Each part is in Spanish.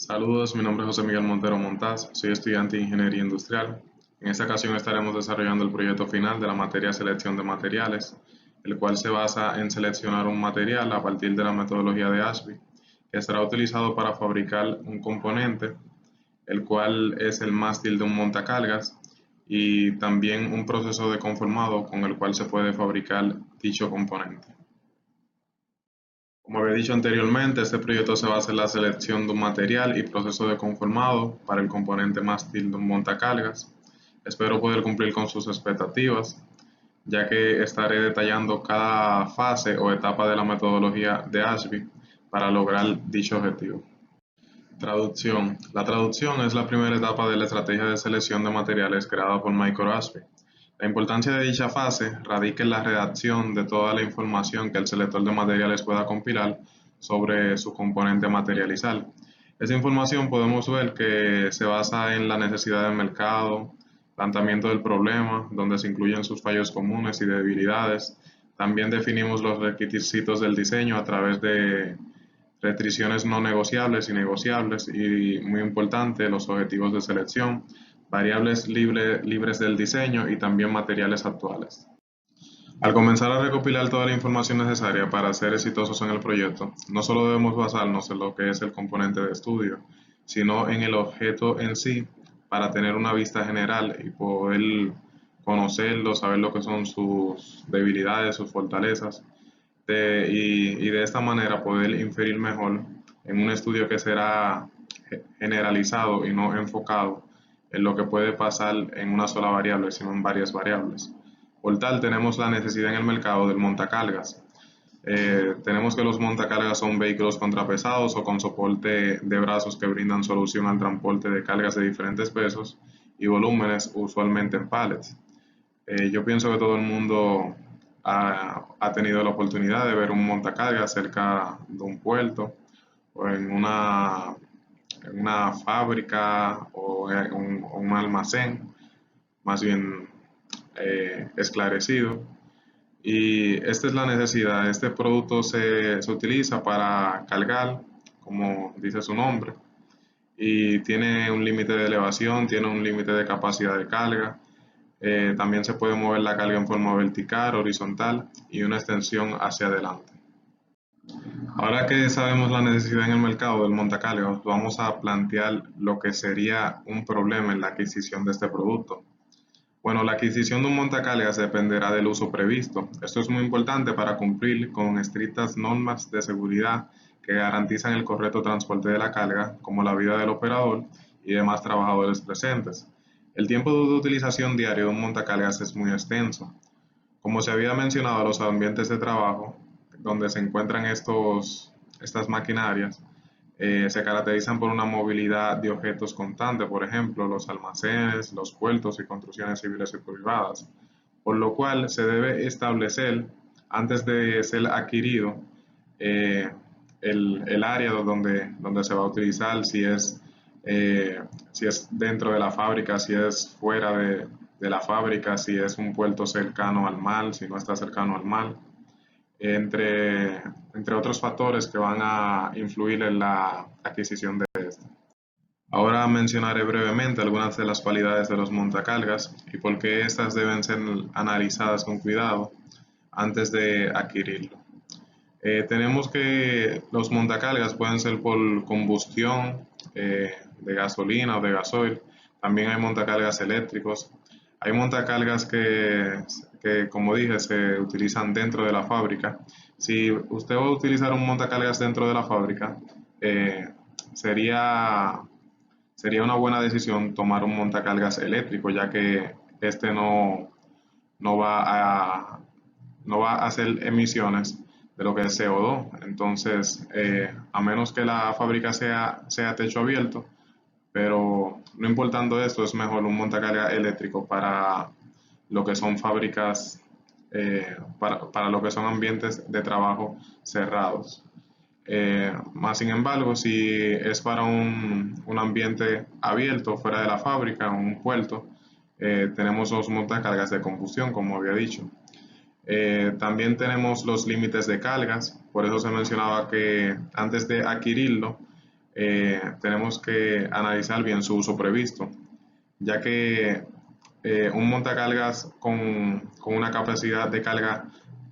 Saludos, mi nombre es José Miguel Montero Montaz, soy estudiante de Ingeniería Industrial. En esta ocasión estaremos desarrollando el proyecto final de la materia Selección de Materiales, el cual se basa en seleccionar un material a partir de la metodología de Ashby, que será utilizado para fabricar un componente, el cual es el mástil de un montacargas, y también un proceso de conformado con el cual se puede fabricar dicho componente. Como había dicho anteriormente, este proyecto se basa en la selección de un material y proceso de conformado para el componente mástil de un montacargas. Espero poder cumplir con sus expectativas, ya que estaré detallando cada fase o etapa de la metodología de Ashby para lograr dicho objetivo. Traducción. La traducción es la primera etapa de la estrategia de selección de materiales creada por Michael Ashby. La importancia de dicha fase radica en la redacción de toda la información que el selector de materiales pueda compilar sobre su componente materializal. Esa información podemos ver que se basa en la necesidad del mercado, planteamiento del problema, donde se incluyen sus fallos comunes y debilidades. También definimos los requisitos del diseño a través de restricciones no negociables y negociables y, muy importante, los objetivos de selección, variables libres del diseño y también materiales actuales. Al comenzar a recopilar toda la información necesaria para ser exitosos en el proyecto, no solo debemos basarnos en lo que es el componente de estudio, sino en el objeto en sí para tener una vista general y poder conocerlo, saber lo que son sus debilidades, sus fortalezas, y de esta manera poder inferir mejor en un estudio que será generalizado y no enfocado en lo que puede pasar en una sola variable, sino en varias variables. Por tal, tenemos la necesidad en el mercado del montacargas. Tenemos que los montacargas son vehículos contrapesados o con soporte de brazos que brindan solución al transporte de cargas de diferentes pesos y volúmenes, usualmente en pallets. Yo pienso que todo el mundo ha tenido la oportunidad de ver un montacargas cerca de un puerto o en una fábrica o en un almacén, más bien esclarecido. Y esta es la necesidad. Este producto se utiliza para cargar, como dice su nombre, y tiene un límite de elevación, tiene un límite de capacidad de carga. También se puede mover la carga en forma vertical, horizontal y una extensión hacia adelante. Ahora que sabemos la necesidad en el mercado del montacargas, vamos a plantear lo que sería un problema en la adquisición de este producto. Bueno, la adquisición de un montacargas dependerá del uso previsto. Esto es muy importante para cumplir con estrictas normas de seguridad que garantizan el correcto transporte de la carga, como la vida del operador y demás trabajadores presentes. El tiempo de utilización diario de un montacargas es muy extenso. Como se había mencionado, los ambientes de trabajo donde se encuentran estas maquinarias se caracterizan por una movilidad de objetos constante, por ejemplo, los almacenes, los puertos y construcciones civiles y privadas, por lo cual se debe establecer antes de ser adquirido eh, el área donde se va a utilizar, si es dentro de la fábrica, si es fuera de la fábrica, si es un puerto cercano al mar, si no está cercano al mar, entre, entre otros factores que van a influir en la adquisición de este. Ahora mencionaré brevemente algunas de las cualidades de los montacargas y por qué estas deben ser analizadas con cuidado antes de adquirirlo. Tenemos que los montacargas pueden ser por combustión de gasolina o de gasoil. También hay montacargas eléctricos. Hay montacargas que, como dije, se utilizan dentro de la fábrica. Si usted va a utilizar un montacargas dentro de la fábrica, eh, sería, sería una buena decisión tomar un montacargas eléctrico, ya que este no va a, no va a hacer emisiones de lo que es CO2. Entonces, a menos que la fábrica sea techo abierto, pero no importando esto, es mejor un montacargas eléctrico para lo que son fábricas, para lo que son ambientes de trabajo cerrados. Más sin embargo, si es para un ambiente abierto fuera de la fábrica, un puerto, tenemos los montacargas de combustión, como había dicho. También tenemos los límites de cargas, por eso se mencionaba que antes de adquirirlo tenemos que analizar bien su uso previsto, ya que un montacargas con una capacidad de carga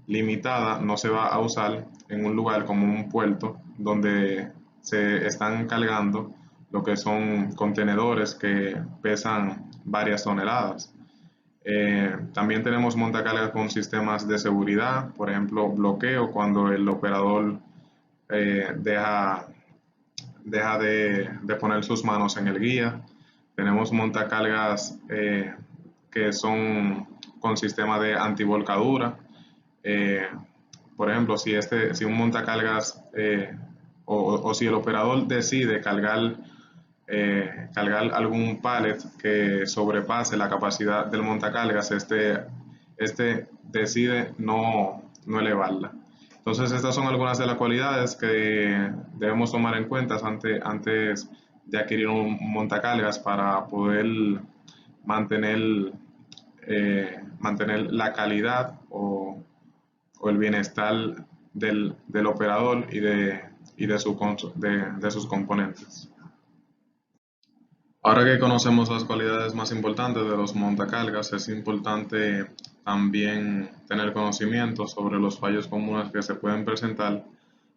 limitada no se va a usar en un lugar como un puerto donde se están cargando lo que son contenedores que pesan varias toneladas. También tenemos montacargas con sistemas de seguridad, por ejemplo, bloqueo cuando el operador deja de poner sus manos en el guía. Tenemos montacargas que son con sistema de antivolcadura. Eh, por ejemplo, si un montacargas o si el operador decide cargar algún pallet que sobrepase la capacidad del montacargas, este decide no elevarla. Entonces, estas son algunas de las cualidades que debemos tomar en cuenta antes de adquirir un montacargas para poder mantener, mantener la calidad o el bienestar del operador y de sus componentes. Ahora que conocemos las cualidades más importantes de los montacargas, es importante también tener conocimiento sobre los fallos comunes que se pueden presentar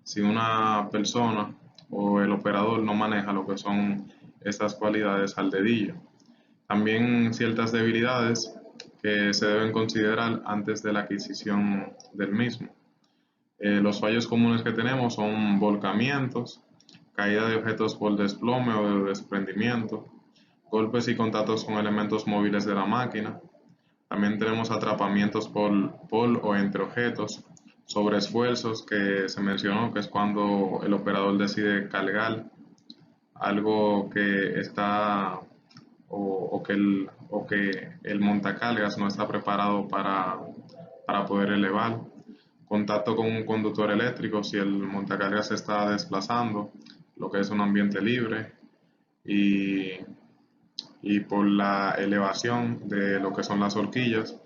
si una persona o el operador no maneja lo que son estas cualidades al dedillo. También ciertas debilidades que se deben considerar antes de la adquisición del mismo. Los fallos comunes que tenemos son volcamientos, caída de objetos por desplome o de desprendimiento, golpes y contactos con elementos móviles de la máquina. También tenemos atrapamientos por o entre objetos, sobreesfuerzos que se mencionó, que es cuando el operador decide cargar algo que está o que el montacargas no está preparado para poder elevar. Contacto con un conductor eléctrico si el montacargas se está desplazando, lo que es un ambiente libre, y, y por la elevación de lo que son las horquillas,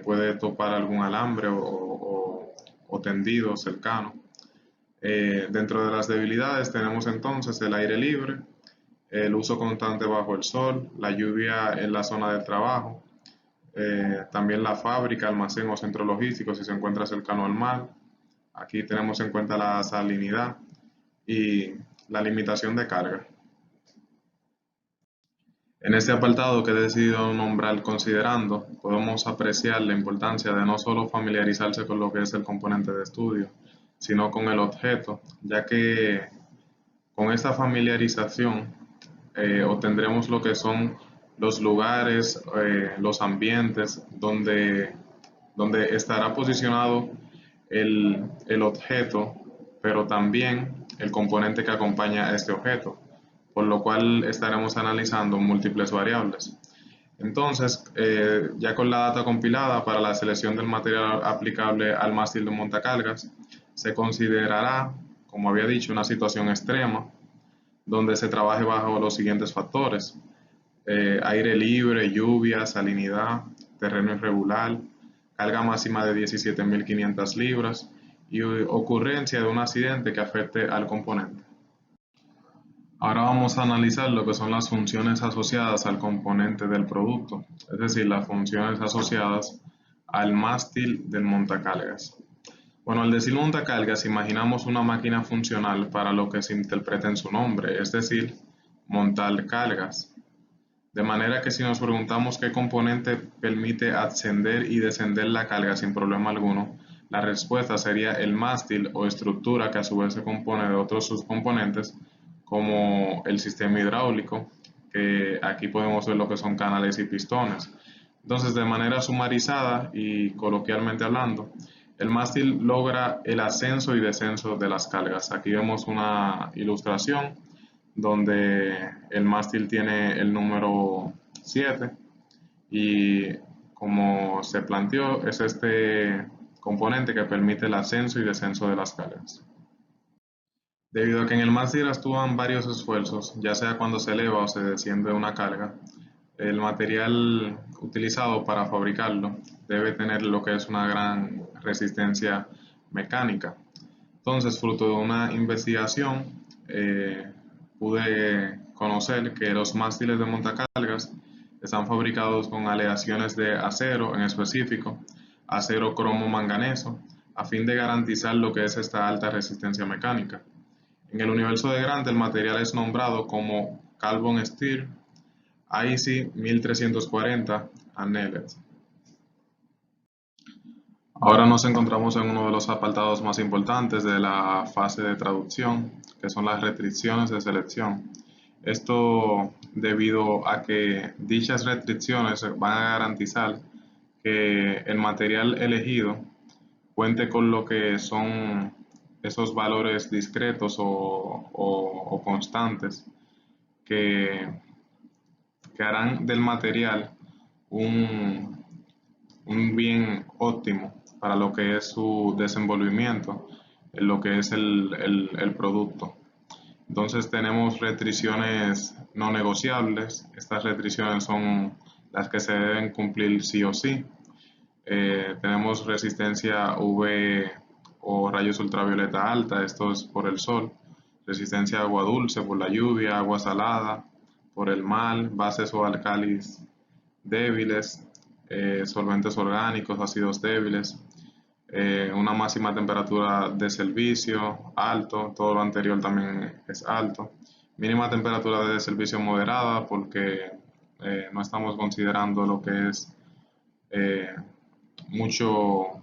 puede topar algún alambre o tendido cercano. Dentro de las debilidades tenemos entonces el aire libre, el uso constante bajo el sol, la lluvia en la zona de trabajo, también la fábrica, almacén o centro logístico si se encuentra cercano al mar. Aquí tenemos en cuenta la salinidad y la limitación de carga. En este apartado que he decidido nombrar considerando, podemos apreciar la importancia de no solo familiarizarse con lo que es el componente de estudio, sino con el objeto, ya que con esta familiarización obtendremos lo que son los lugares, los ambientes donde estará posicionado el objeto, pero también el componente que acompaña a este objeto, por lo cual estaremos analizando múltiples variables. Entonces, ya con la data compilada para la selección del material aplicable al mástil de montacargas, se considerará, como había dicho, una situación extrema, donde se trabaje bajo los siguientes factores: aire libre, lluvia, salinidad, terreno irregular, carga máxima de 17.500 libras y ocurrencia de un accidente que afecte al componente. Ahora vamos a analizar lo que son las funciones asociadas al componente del producto, es decir, las funciones asociadas al mástil del montacargas. Bueno, al decir montacargas, imaginamos una máquina funcional para lo que se interpreta en su nombre, es decir, montar cargas. De manera que si nos preguntamos qué componente permite ascender y descender la carga sin problema alguno, la respuesta sería el mástil o estructura, que a su vez se compone de otros subcomponentes como el sistema hidráulico, que aquí podemos ver lo que son canales y pistones. Entonces, de manera sumarizada y coloquialmente hablando, el mástil logra el ascenso y descenso de las cargas. Aquí vemos una ilustración donde el mástil tiene el número 7 y, como se planteó, es este componente que permite el ascenso y descenso de las cargas. Debido a que en el mástil actúan varios esfuerzos, ya sea cuando se eleva o se desciende una carga, el material utilizado para fabricarlo debe tener lo que es una gran resistencia mecánica. Entonces, fruto de una investigación, pude conocer que los mástiles de montacargas están fabricados con aleaciones de acero, en específico acero cromo manganeso, a fin de garantizar lo que es esta alta resistencia mecánica. En el universo de Grant el material es nombrado como Carbon Steel IC 1340 Annealed. Ahora nos encontramos en uno de los apartados más importantes de la fase de traducción, que son las restricciones de selección. Esto debido a que dichas restricciones van a garantizar que el material elegido cuente con lo que son esos valores discretos o constantes que, que harán del material un, un bien óptimo para lo que es su desenvolvimiento, en lo que es el producto. Entonces tenemos restricciones no negociables. Estas restricciones son las que se deben cumplir sí o sí. Tenemos resistencia UV o rayos ultravioleta alta, esto es por el sol. Resistencia a agua dulce por la lluvia, agua salada por el mar, bases o álcalis débiles, solventes orgánicos, ácidos débiles, una máxima temperatura de servicio alto, todo lo anterior también es alto, mínima temperatura de servicio moderada porque no estamos considerando lo que es eh, mucho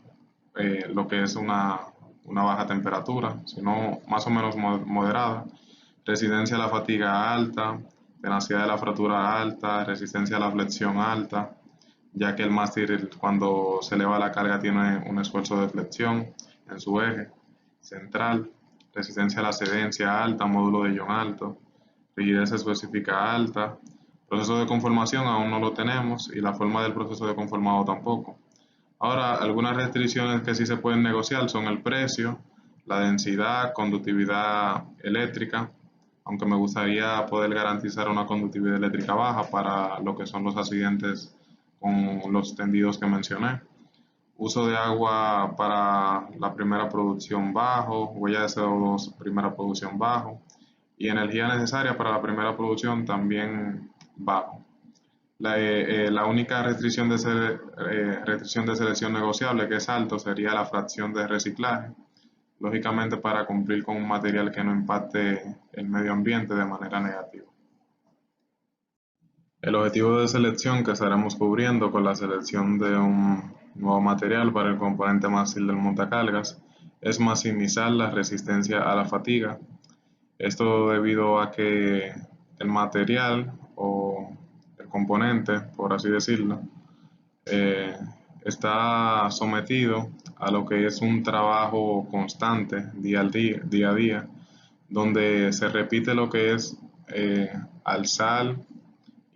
lo que es una baja temperatura, sino más o menos moderada, resistencia a la fatiga alta, tenacidad de la fractura alta, resistencia a la flexión alta, ya que el mástil cuando se eleva la carga tiene un esfuerzo de flexión en su eje central, resistencia a la cedencia alta, módulo de ion alto, rigidez específica alta, proceso de conformación aún no lo tenemos y la forma del proceso de conformado tampoco. Ahora, algunas restricciones que sí se pueden negociar son el precio, la densidad, conductividad eléctrica, aunque me gustaría poder garantizar una conductividad eléctrica baja para lo que son los accidentes con los tendidos que mencioné. Uso de agua para la primera producción bajo, huella de CO2 primera producción bajo y energía necesaria para la primera producción también bajo. La única restricción de selección negociable que es alto sería la fracción de reciclaje, lógicamente para cumplir con un material que no impacte el medio ambiente de manera negativa. El objetivo de selección que estaremos cubriendo con la selección de un nuevo material para el componente mástil del montacargas es maximizar la resistencia a la fatiga. Esto debido a que el material o el componente, por así decirlo, eh, está sometido a lo que es un trabajo constante día a día, donde se repite lo que es alzar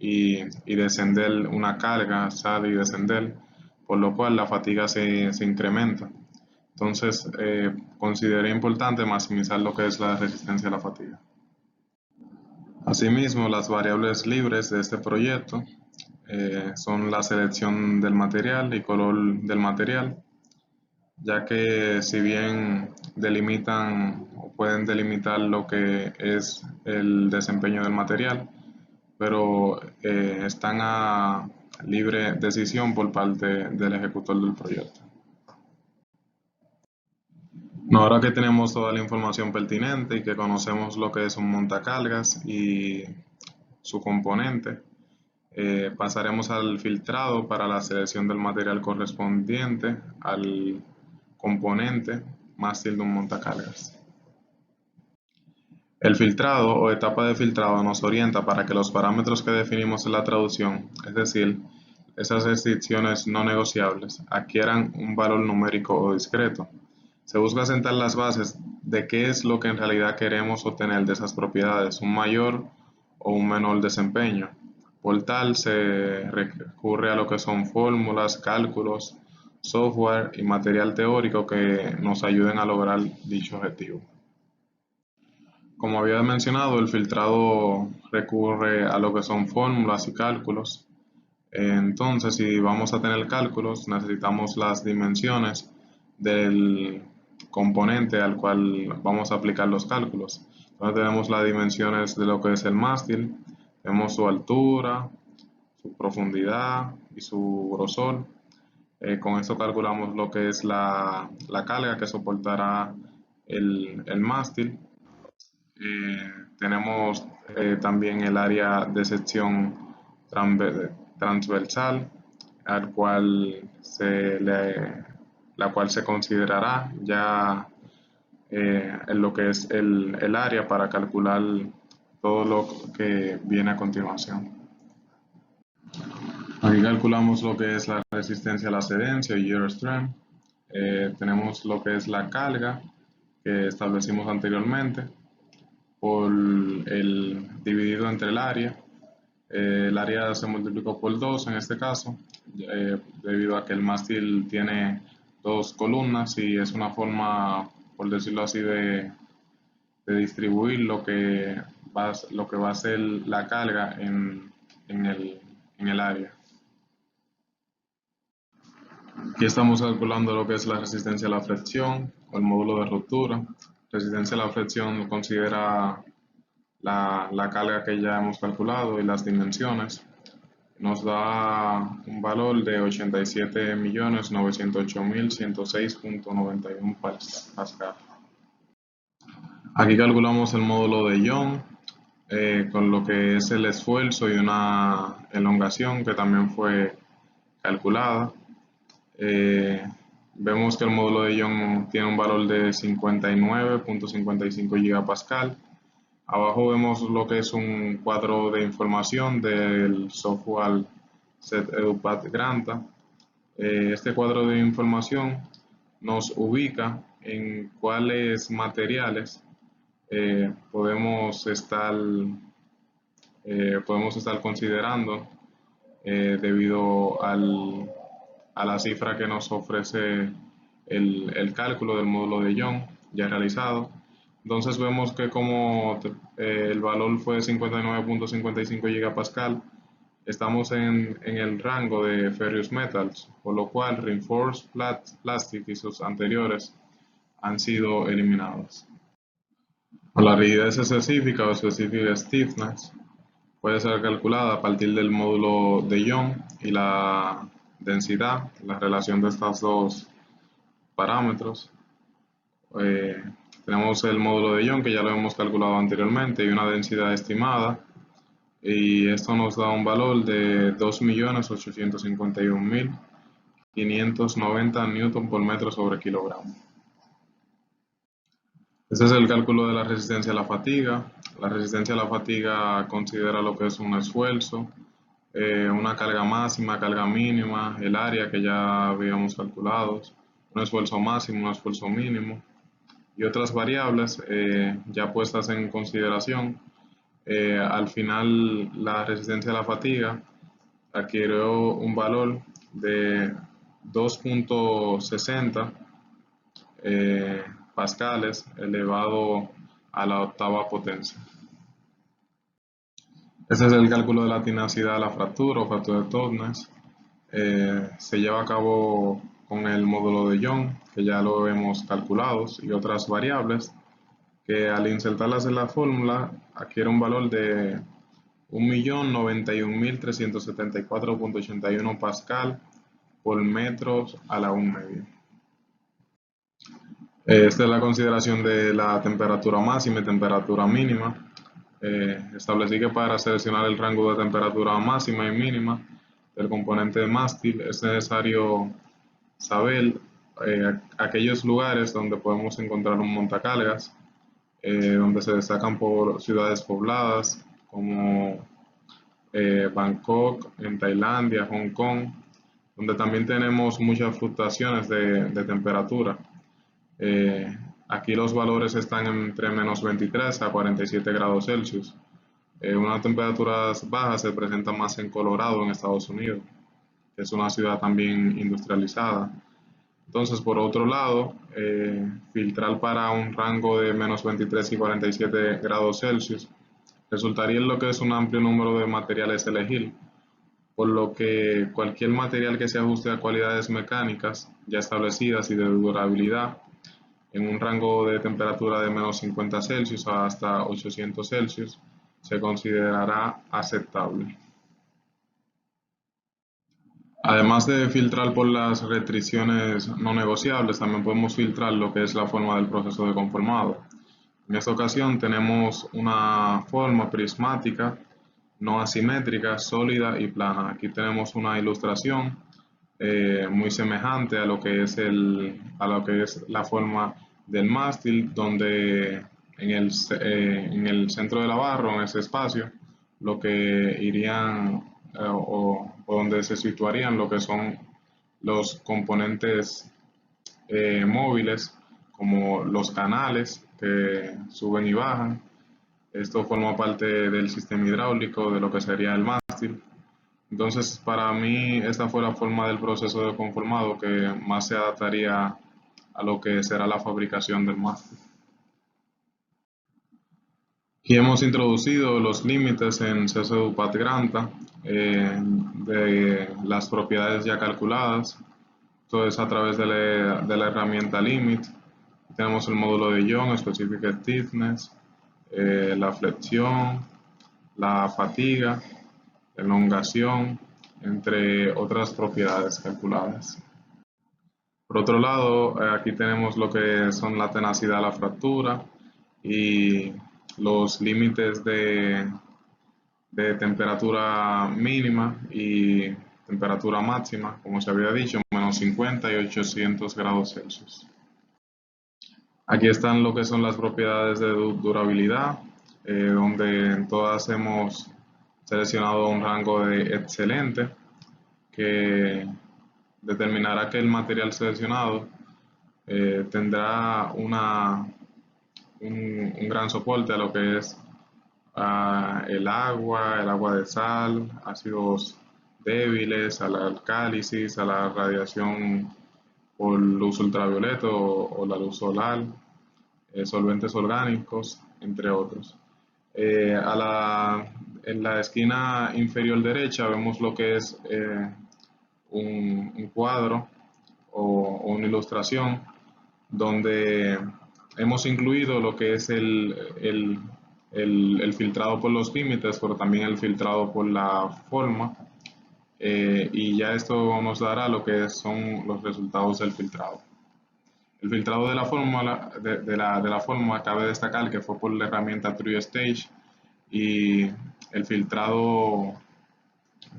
y descender una carga, alzar y descender, por lo cual la fatiga se incrementa. Entonces, consideré importante maximizar lo que es la resistencia a la fatiga. Asimismo, las variables libres de este proyecto son la selección del material y color del material, ya que si bien delimitan o pueden delimitar lo que es el desempeño del material, pero están a libre decisión por parte del ejecutor del proyecto. No, ahora que tenemos toda la información pertinente y que conocemos lo que es un montacargas y su componente, pasaremos al filtrado para la selección del material correspondiente al componente mástil de un montacargas. El filtrado o etapa de filtrado nos orienta para que los parámetros que definimos en la traducción, es decir, esas restricciones no negociables, adquieran un valor numérico o discreto. Se busca sentar las bases de qué es lo que en realidad queremos obtener de esas propiedades, un mayor o un menor desempeño. Por tal, se recurre a lo que son fórmulas, cálculos, software y material teórico que nos ayuden a lograr dicho objetivo. Como había mencionado, el filtrado recurre a lo que son fórmulas y cálculos. Entonces, si vamos a tener cálculos, necesitamos las dimensiones del componente al cual vamos a aplicar los cálculos. Entonces tenemos las dimensiones de lo que es el mástil, tenemos su altura, su profundidad y su grosor. Con esto calculamos lo que es la carga que soportará el mástil. Tenemos también el área de sección transversal, al cual la cual se considerará ya en lo que es el área para calcular todo lo que viene a continuación. Aquí calculamos lo que es la resistencia a la cedencia, Yield Strength. Tenemos lo que es la carga que establecimos anteriormente por el dividido entre el área. El área se multiplicó por 2 en este caso, debido a que el mástil tiene dos columnas y es una forma, por decirlo así, de distribuir lo que va a ser la carga en el área. Aquí estamos calculando lo que es la resistencia a la fricción o el módulo de ruptura. Resistencia a la fricción considera la carga que ya hemos calculado y las dimensiones. Nos da un valor de 87.908.106.91 pascal. Aquí calculamos el módulo de Young con lo que es el esfuerzo y una elongación que también fue calculada. Vemos que el módulo de Young tiene un valor de 59.55 gigapascal. Abajo vemos lo que es un cuadro de información del software SetEduPad Granta. Este cuadro de información nos ubica en cuáles materiales podemos estar considerando debido a la cifra que nos ofrece el cálculo del módulo de Young ya realizado. Entonces vemos que como el valor fue 59.55 gigapascal, estamos en el rango de ferrous metals, por lo cual reinforced plastic y sus anteriores han sido eliminados. La rigidez específica o specific stiffness puede ser calculada a partir del módulo de Young y la densidad, la relación de estos dos parámetros. Tenemos el módulo de Young que ya lo hemos calculado anteriormente y una densidad estimada, y esto nos da un valor de 2.851.590 newton por metro sobre kilogramo. Este es el cálculo de la resistencia a la fatiga. La resistencia a la fatiga considera lo que es un esfuerzo, una carga máxima, carga mínima, el área que ya habíamos calculado, un esfuerzo máximo, un esfuerzo mínimo y otras variables ya puestas en consideración. Al final la resistencia a la fatiga adquirió un valor de 2.60 pascales elevado a la octava potencia. Este es el cálculo de la tenacidad de la fractura o factor de toughness. Se lleva a cabo con el módulo de Young, que ya lo hemos calculado, y otras variables que al insertarlas en la fórmula adquiere un valor de 1.091.374.81 pascal por metros a la 1 medio. Esta es la consideración de la temperatura máxima y temperatura mínima. Establecí que para seleccionar el rango de temperatura máxima y mínima del componente de mástil es necesario saber aquellos lugares donde podemos encontrar un montacargas, donde se destacan por ciudades pobladas como Bangkok, en Tailandia, Hong Kong, donde también tenemos muchas fluctuaciones de temperatura. Aquí los valores están entre menos 23 a 47 grados Celsius. Unas temperaturas bajas se presentan más en Colorado, en Estados Unidos, que es una ciudad también industrializada. Entonces, por otro lado, filtrar para un rango de menos 23 y 47 grados Celsius resultaría en lo que es un amplio número de materiales a elegir, por lo que cualquier material que se ajuste a cualidades mecánicas ya establecidas y de durabilidad en un rango de temperatura de menos 50 Celsius hasta 800 Celsius se considerará aceptable. Además de filtrar por las restricciones no negociables, también podemos filtrar lo que es la forma del proceso de conformado. En esta ocasión tenemos una forma prismática, no asimétrica, sólida y plana. Aquí tenemos una ilustración muy semejante a lo que es la forma del mástil, donde en el centro de la barra, en ese espacio, lo que irían o donde se situarían lo que son los componentes móviles, como los canales que suben y bajan. Esto forma parte del sistema hidráulico de lo que sería el mástil. Entonces, para mí, esta fue la forma del proceso de conformado que más se adaptaría a lo que será la fabricación del mástil. Aquí hemos introducido los límites en CSU-Pat Granta de las propiedades ya calculadas. Esto es a través de la herramienta Limit. Tenemos el módulo de Young, Specific Stiffness, la flexión, la fatiga, elongación, entre otras propiedades calculadas. Por otro lado, aquí tenemos lo que son la tenacidad, la fractura y los límites de temperatura mínima y temperatura máxima, como se había dicho, menos 50 y 800 grados Celsius. Aquí están lo que son las propiedades de durabilidad, donde en todas hemos seleccionado un rango de excelente, que determinará que el material seleccionado tendrá un gran soporte a lo que es el agua de sal, ácidos débiles, a la alcálisis, a la radiación por luz ultravioleta o la luz solar, solventes orgánicos, entre otros. En la esquina inferior derecha vemos lo que es un cuadro o una ilustración donde hemos incluido lo que es el filtrado por los límites, pero también el filtrado por la forma, y ya esto nos dará lo que son los resultados del filtrado. El filtrado de la forma cabe destacar que fue por la herramienta TrueStage, y el filtrado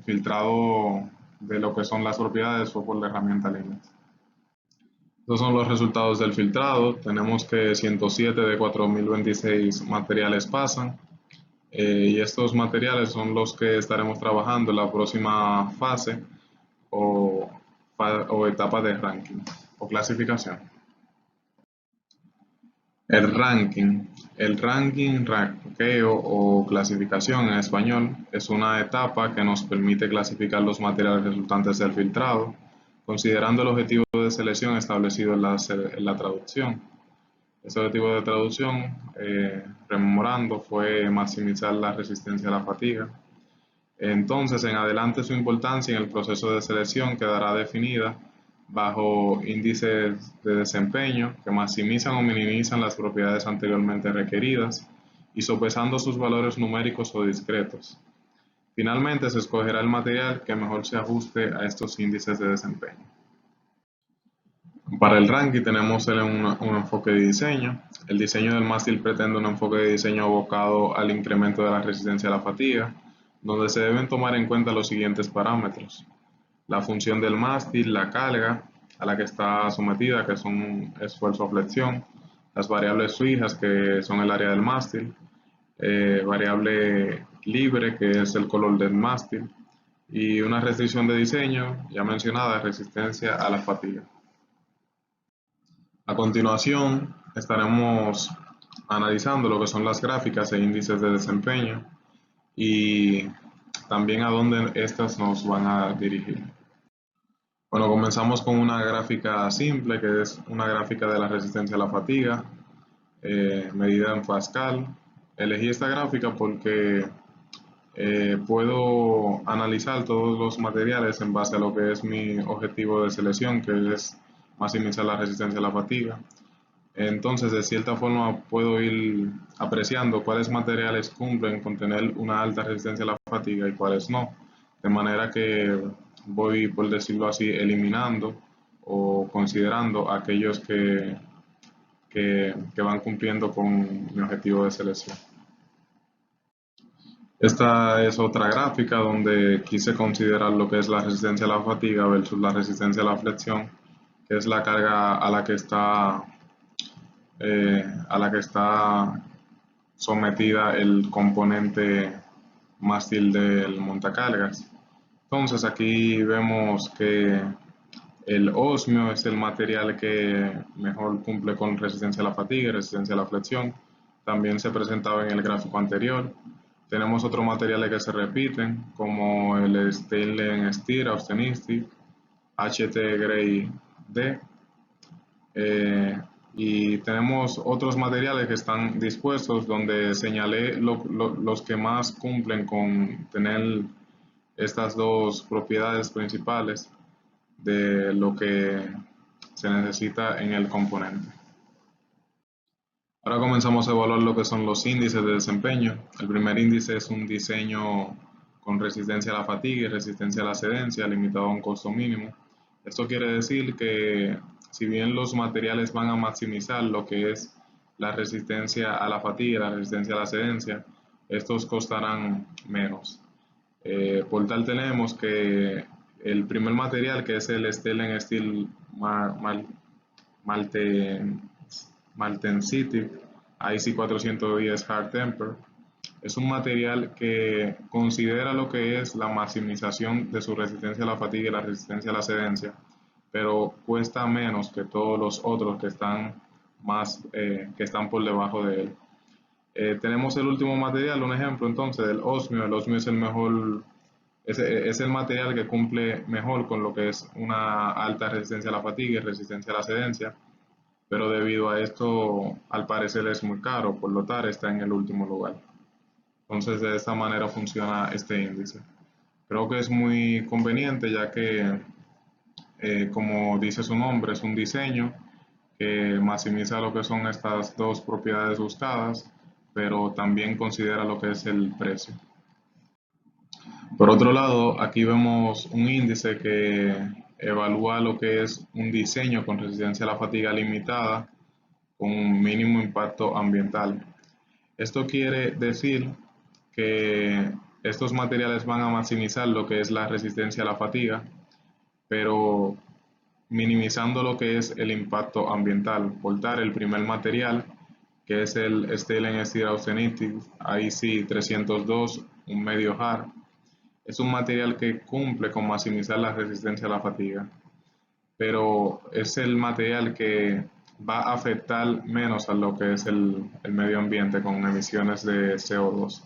de lo que son las propiedades fue por la herramienta Limit. Estos son los resultados del filtrado. Tenemos que 107 de 4026 materiales pasan, y estos materiales son los que estaremos trabajando en la próxima fase o etapa de ranking o clasificación. El ranking, ranqueo o clasificación en español, es una etapa que nos permite clasificar los materiales resultantes del filtrado, considerando el objetivo de selección establecido en la traducción. Este objetivo de traducción, rememorando, fue maximizar la resistencia a la fatiga. Entonces, en adelante, su importancia en el proceso de selección quedará definida bajo índices de desempeño que maximizan o minimizan las propiedades anteriormente requeridas y sopesando sus valores numéricos o discretos. Finalmente, se escogerá el material que mejor se ajuste a estos índices de desempeño. Para el ranking tenemos un enfoque de diseño. El diseño del mástil pretende un enfoque de diseño abocado al incremento de la resistencia a la fatiga, donde se deben tomar en cuenta los siguientes parámetros: la función del mástil, la carga a la que está sometida, que son esfuerzo o flexión, las variables fijas, que son el área del mástil, variable libre, que es el color del mástil, y una restricción de diseño, ya mencionada, resistencia a la fatiga. A continuación, estaremos analizando lo que son las gráficas e índices de desempeño y también a dónde estas nos van a dirigir. Bueno, comenzamos con una gráfica simple, que es una gráfica de la resistencia a la fatiga, medida en Pascal. Elegí esta gráfica porque puedo analizar todos los materiales en base a lo que es mi objetivo de selección, que es maximizar la resistencia a la fatiga. Entonces, de cierta forma, puedo ir apreciando cuáles materiales cumplen con tener una alta resistencia a la fatiga y cuáles no. De manera que voy, por decirlo así, eliminando o considerando aquellos que van cumpliendo con mi objetivo de selección. Esta es otra gráfica donde quise considerar lo que es la resistencia a la fatiga versus la resistencia a la flexión, que es la carga a la que está sometida el componente mástil del montacargas. Entonces aquí vemos que el osmio es el material que mejor cumple con resistencia a la fatiga y resistencia a la flexión. También se presentaba en el gráfico anterior. Tenemos otros materiales que se repiten, como el Stainless Steel Austenistic, HT Grey D, y tenemos otros materiales que están dispuestos donde señalé los que más cumplen con tener estas dos propiedades principales de lo que se necesita en el componente. Ahora comenzamos a evaluar lo que son los índices de desempeño. El primer índice es un diseño con resistencia a la fatiga y resistencia a la cedencia limitado a un costo mínimo. Esto quiere decir que si bien los materiales van a maximizar lo que es la resistencia a la fatiga y la resistencia a la cedencia, estos costarán menos. Por tal tenemos que el primer material, que es el Stainless Steel Maltensitic IC410 Hard Temper, es un material que considera lo que es la maximización de su resistencia a la fatiga y la resistencia a la cedencia, pero cuesta menos que todos los otros que están por debajo de él. Tenemos el último material, un ejemplo entonces del osmio. El osmio es el mejor, es el material que cumple mejor con lo que es una alta resistencia a la fatiga y resistencia a la cedencia, pero debido a esto al parecer es muy caro, por lo tanto está en el último lugar. Entonces de esta manera funciona este índice. Creo que es muy conveniente ya que, como dice su nombre, es un diseño que maximiza lo que son estas dos propiedades buscadas, pero también considera lo que es el precio. Por otro lado, aquí vemos un índice que evalúa lo que es un diseño con resistencia a la fatiga limitada con un mínimo impacto ambiental. Esto quiere decir que estos materiales van a maximizar lo que es la resistencia a la fatiga, pero minimizando lo que es el impacto ambiental. Por tal, el primer material, que es el Stainless Steel Austenitics IC302, un medio hard, es un material que cumple con maximizar la resistencia a la fatiga, pero es el material que va a afectar menos a lo que es el medio ambiente con emisiones de CO2.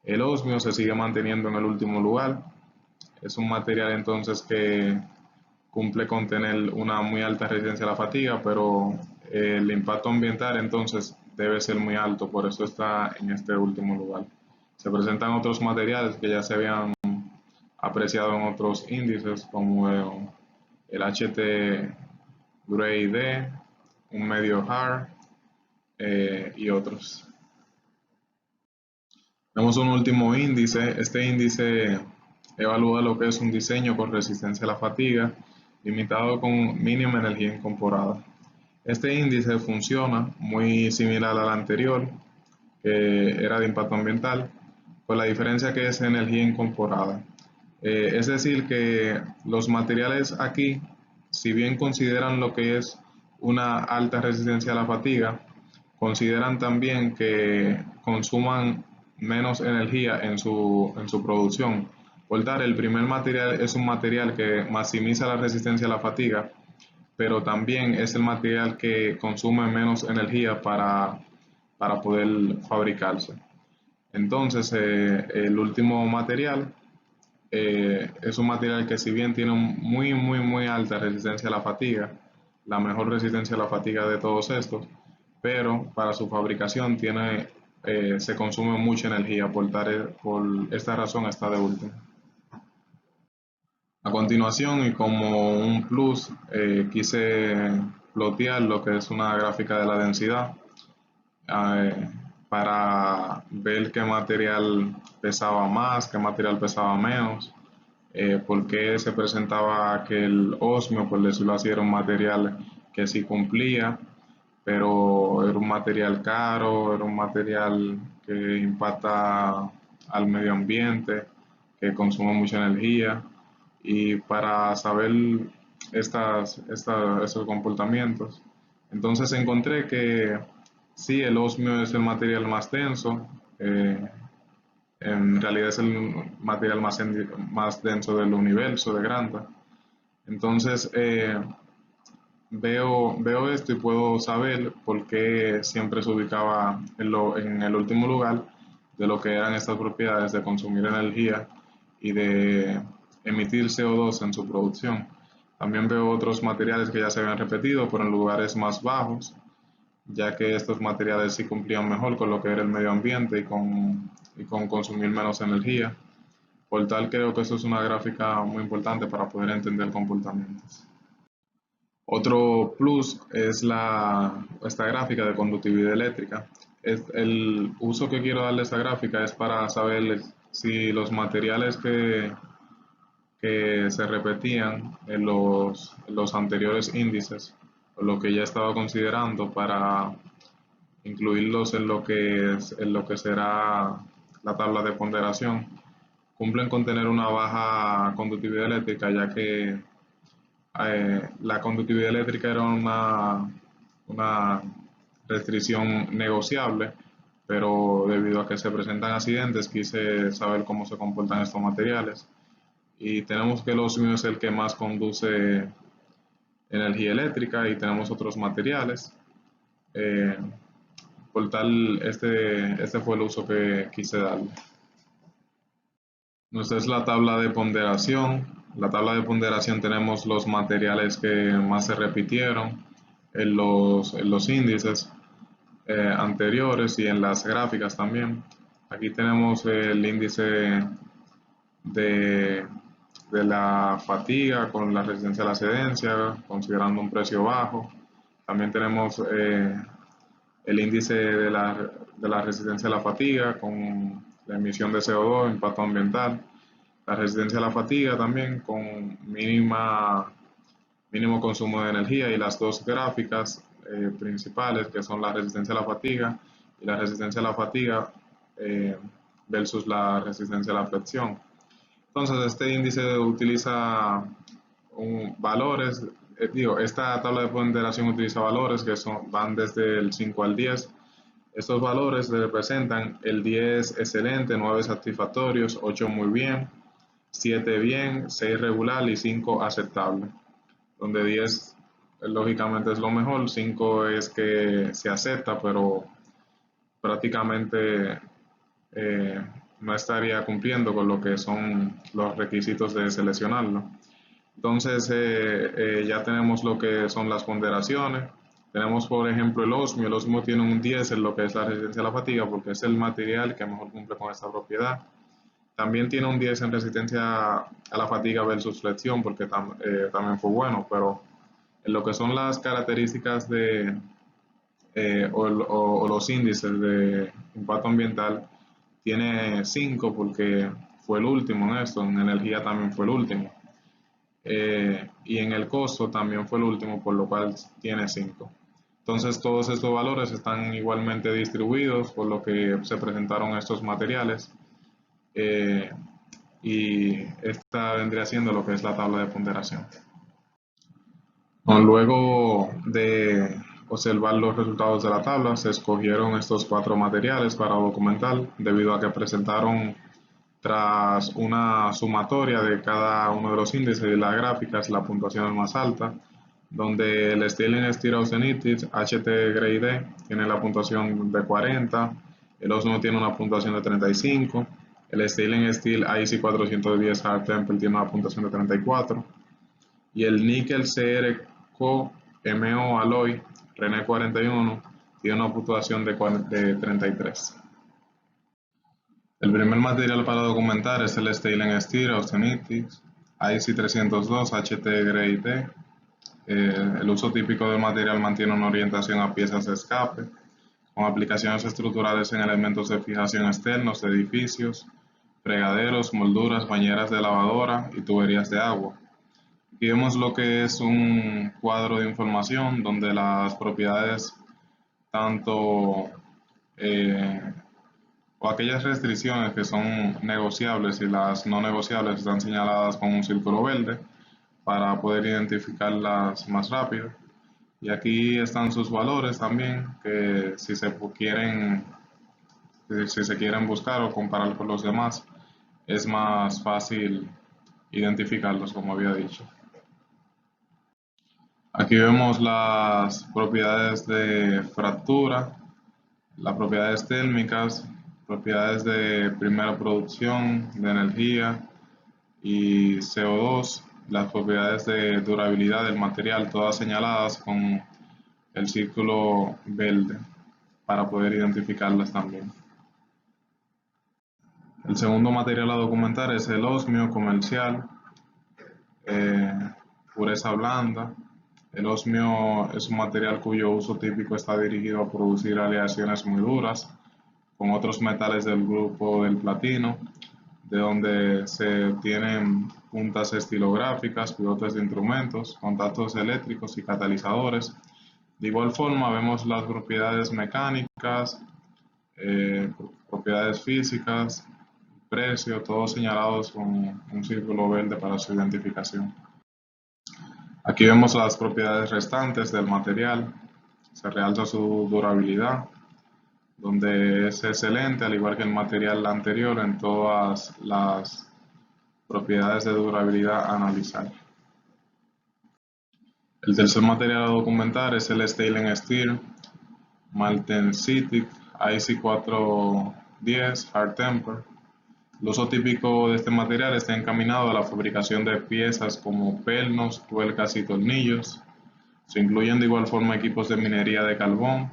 El osmio se sigue manteniendo en el último lugar. Es un material entonces que cumple con tener una muy alta resistencia a la fatiga, pero el impacto ambiental entonces debe ser muy alto, por eso está en este último lugar. Se presentan otros materiales que ya se habían apreciado en otros índices, como el HT Grey D, un medio hard y otros. Tenemos un último índice. Este índice evalúa lo que es un diseño con resistencia a la fatiga, limitado con mínima energía incorporada. Este índice funciona muy similar al anterior, que era de impacto ambiental, con la diferencia que es energía incorporada. Es decir, que los materiales aquí, si bien consideran lo que es una alta resistencia a la fatiga, consideran también que consuman menos energía en su producción. Por tal, el primer material es un material que maximiza la resistencia a la fatiga, pero también es el material que consume menos energía para poder fabricarse. Entonces, el último material es un material que si bien tiene muy alta resistencia a la fatiga, la mejor resistencia a la fatiga de todos estos, pero para su fabricación se consume mucha energía, por esta razón está de último. A continuación, y como un plus, quise plotear lo que es una gráfica de la densidad eh, para ver qué material pesaba más, qué material pesaba menos, por qué se presentaba aquel osmio, por decirlo así, era un material que sí cumplía, pero era un material caro, era un material que impacta al medio ambiente, que consume mucha energía, y para saber esos comportamientos, entonces encontré que sí, el osmio es el material más denso, en realidad es el material más denso del universo de Granta. Entonces, veo esto y puedo saber por qué siempre se ubicaba en el último lugar de lo que eran estas propiedades de consumir energía y de emitir CO2 en su producción. También veo otros materiales que ya se habían repetido, pero en lugares más bajos, ya que estos materiales sí cumplían mejor con lo que era el medio ambiente y con consumir menos energía. Por tal, creo que eso es una gráfica muy importante para poder entender comportamientos. Otro plus es esta gráfica de conductividad eléctrica. El uso que quiero darle a esta gráfica es para saber si los materiales que se repetían en los anteriores índices, o lo que ya estaba considerando para incluirlos en lo que será la tabla de ponderación, cumplen con tener una baja conductividad eléctrica, ya que la conductividad eléctrica era una restricción negociable, pero debido a que se presentan accidentes, quise saber cómo se comportan estos materiales. Y tenemos que el osmio es el que más conduce energía eléctrica y tenemos otros materiales. Eh, por tal, este fue el uso que quise darle. Esta es la tabla de ponderación. La tabla de ponderación tenemos los materiales que más se repitieron en los índices anteriores y en las gráficas también. Aquí tenemos el índice de, de la fatiga con la resistencia a la excedencia, considerando un precio bajo. También tenemos el índice de la resistencia a la fatiga con la emisión de CO2, impacto ambiental. La resistencia a la fatiga también con mínimo consumo de energía, y las dos gráficas principales, que son la resistencia a la fatiga y la resistencia a la fatiga eh, versus la resistencia a la flexión. Entonces, este índice utiliza valores, esta tabla de ponderación utiliza valores que van desde el 5 al 10. Estos valores representan el 10 excelente, 9 satisfactorios, 8 muy bien, 7 bien, 6 regular y 5 aceptable. Donde 10 lógicamente es lo mejor, 5 es que se acepta, pero prácticamente eh, no estaría cumpliendo con lo que son los requisitos de seleccionarlo. Entonces ya tenemos lo que son las ponderaciones. Tenemos por ejemplo el osmio. El osmio tiene un 10 en lo que es la resistencia a la fatiga, porque es el material que mejor cumple con esta propiedad. También tiene un 10 en resistencia a la fatiga versus flexión, porque también fue bueno, pero en lo que son las características o los índices de impacto ambiental, tiene 5 porque fue el último en esto. En energía también fue el último. Y en el costo también fue el último, por lo cual tiene 5. Entonces todos estos valores están igualmente distribuidos, por lo que se presentaron estos materiales. Y esta vendría siendo lo que es la tabla de ponderación. Luego de observar los resultados de la tabla, se escogieron estos 4 materiales para documentar, debido a que presentaron, tras una sumatoria de cada uno de los índices y las gráficas, la puntuación más alta, donde el Stirling Steel Austenitic HT Grade tiene la puntuación de 40, el osmio tiene una puntuación de 35, el Stirling Steel IC 410 Hard Temple tiene una puntuación de 34, y el Nickel CR Co MO Alloy René 41 tiene una puntuación de 33. El primer material para documentar es el Stainless Steel Austenitic IC 302 HT Grade D. El uso típico del material mantiene una orientación a piezas de escape, con aplicaciones estructurales en elementos de fijación externos de edificios, fregaderos, molduras, bañeras de lavadora y tuberías de agua. Aquí vemos lo que es un cuadro de información donde las propiedades tanto eh, o aquellas restricciones que son negociables y las no negociables están señaladas con un círculo verde para poder identificarlas más rápido. Y aquí están sus valores también, que si se quieren buscar o comparar con los demás, es más fácil identificarlos, como había dicho. Aquí vemos las propiedades de fractura, las propiedades térmicas, propiedades de primera producción, de energía y CO2, las propiedades de durabilidad del material, todas señaladas con el círculo verde para poder identificarlas también. El segundo material a documentar es el osmio comercial, eh, pureza blanda. El osmio es un material cuyo uso típico está dirigido a producir aleaciones muy duras con otros metales del grupo del platino, de donde se obtienen puntas estilográficas, pivotes de instrumentos, contactos eléctricos y catalizadores. De igual forma vemos las propiedades mecánicas, propiedades físicas, precio, todos señalados con un círculo verde para su identificación. Aquí vemos las propiedades restantes del material, se realza su durabilidad, donde es excelente, al igual que el material anterior, en todas las propiedades de durabilidad a analizar. El tercer material a documentar es el Stainless Steel Martensitic IC410 Hard Temper. El uso típico de este material está encaminado a la fabricación de piezas como pernos, tuercas y tornillos. Se incluyen de igual forma equipos de minería de carbón,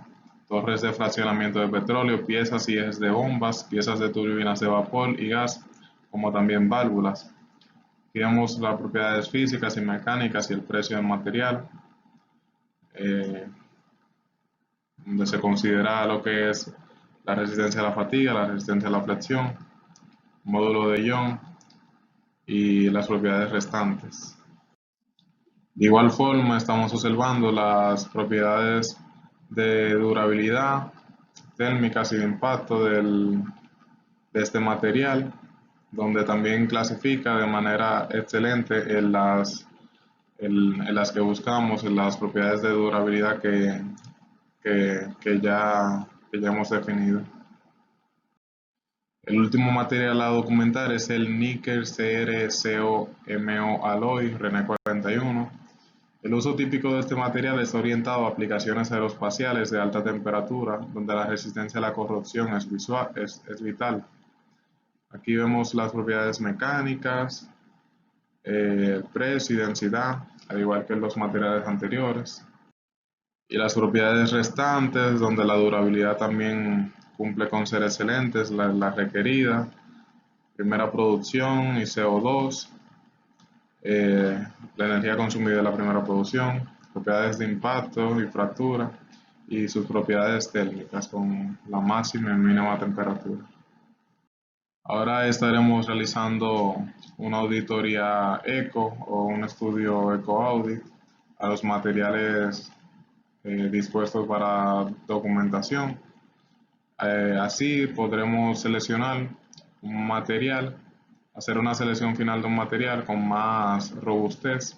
torres de fraccionamiento de petróleo, piezas y ejes de bombas, piezas de turbinas de vapor y gas, como también válvulas. Aquí vemos las propiedades físicas y mecánicas y el precio del material, donde se considera lo que es la resistencia a la fatiga, la resistencia a la flexión, módulo de Young y las propiedades restantes. De igual forma, estamos observando las propiedades de durabilidad, térmicas y de impacto de este material, donde también clasifica de manera excelente en las que buscamos, en las propiedades de durabilidad que ya hemos definido. El último material a documentar es el níquel CrCoMo Alloy René 41. El uso típico de este material está orientado a aplicaciones aeroespaciales de alta temperatura, donde la resistencia a la corrosión es vital. Aquí vemos las propiedades mecánicas, precio y densidad, al igual que en los materiales anteriores. Y las propiedades restantes, donde la durabilidad también cumple con ser excelentes, la requerida, primera producción y CO2, la energía consumida de la primera producción, propiedades de impacto y fractura y sus propiedades térmicas con la máxima y mínima temperatura. Ahora estaremos realizando una auditoría eco o un estudio eco audit a los materiales dispuestos para documentación. Así podremos seleccionar un material, hacer una selección final de un material con más robustez.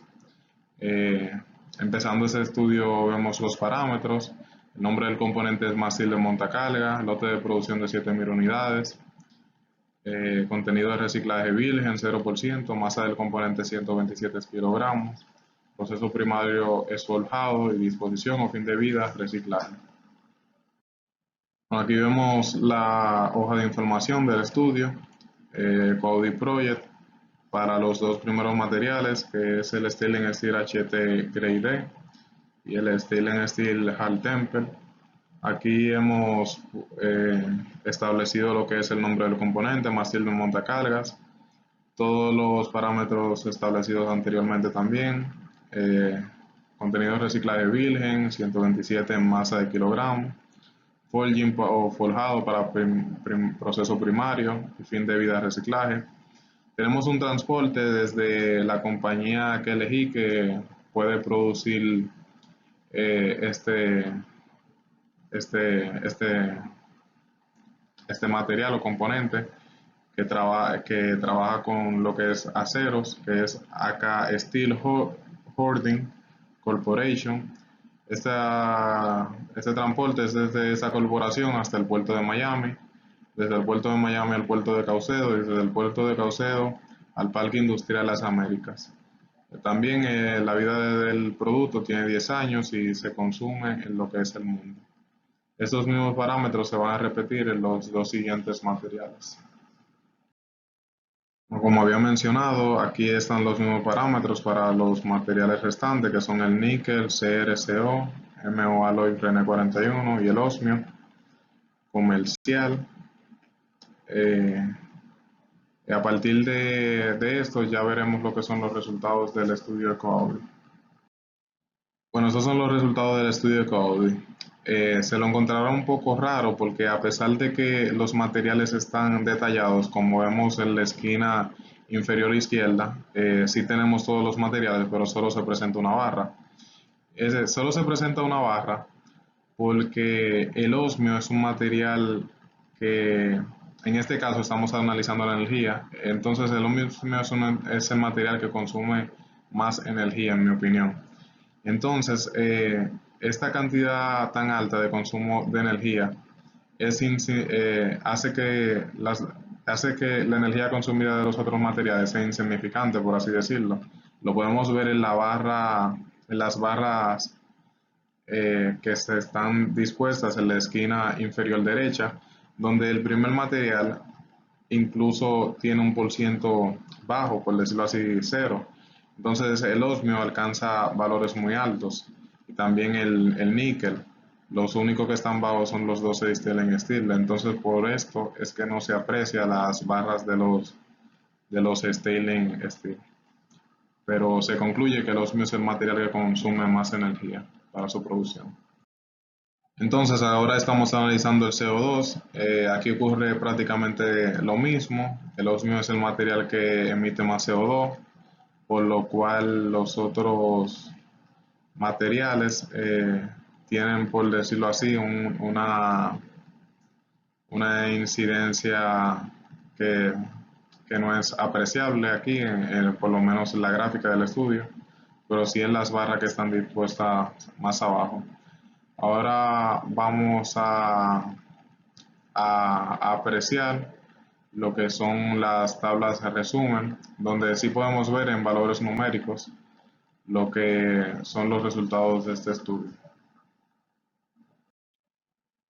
Empezando ese estudio vemos los parámetros, el nombre del componente es mástil de montacarga, lote de producción de 7.000 unidades, contenido de reciclaje virgen 0%, masa del componente 127 kilogramos, proceso primario es forjado y disposición o fin de vida reciclaje. Bueno, aquí vemos la hoja de información del estudio, Audit Project, para los dos primeros materiales, que es el Stainless Steel HT Grade D y el Stainless Steel Hard Temper. Aquí hemos establecido lo que es el nombre del componente, mástil de montacargas, todos los parámetros establecidos anteriormente también, contenido de reciclaje virgen, 127 en masa de kilogramo, forging o forjado para proceso primario y fin de vida de reciclaje. Tenemos un transporte desde la compañía que elegí que puede producir este material o componente que trabaja con lo que es aceros, que es AK Steel Holding Corporation. Este transporte es desde esa corporación hasta el puerto de Miami, desde el puerto de Miami al puerto de Caucedo, y desde el puerto de Caucedo al Parque Industrial Las Américas. También la vida del producto tiene 10 años y se consume en lo que es el mundo. Estos mismos parámetros se van a repetir en los dos siguientes materiales. Como había mencionado, aquí están los mismos parámetros para los materiales restantes, que son el níquel, CrCO, MO Alloy Rene 41 y el osmio comercial. A partir de esto ya veremos lo que son los resultados del estudio de Cowley. Bueno, estos son los resultados del estudio de Cowley. Se lo encontrará un poco raro porque a pesar de que los materiales están detallados, como vemos en la esquina inferior izquierda, sí tenemos todos los materiales, pero solo se presenta una barra. Solo se presenta una barra porque el osmio es un material que, en este caso, estamos analizando la energía. Entonces, el osmio es el material que consume más energía, en mi opinión. Entonces, esta cantidad tan alta de consumo de energía hace que la energía consumida de los otros materiales sea insignificante, por así decirlo. Lo podemos ver en las barras que se están dispuestas en la esquina inferior derecha, donde el primer material incluso tiene un % bajo, por decirlo así, cero. Entonces el osmio alcanza valores muy altos y también el níquel. Los únicos que están bajos son los 12 de stainless steel. Entonces por esto es que no se aprecia las barras de los stainless steel. Pero se concluye que el osmio es el material que consume más energía para su producción. Entonces ahora estamos analizando el CO2. Aquí ocurre prácticamente lo mismo. El osmio es el material que emite más CO2, por lo cual los otros materiales tienen, por decirlo así, una incidencia que no es apreciable aquí, por lo menos en la gráfica del estudio, pero sí en las barras que están dispuestas más abajo. Ahora vamos a apreciar lo que son las tablas de resumen, donde sí podemos ver en valores numéricos lo que son los resultados de este estudio.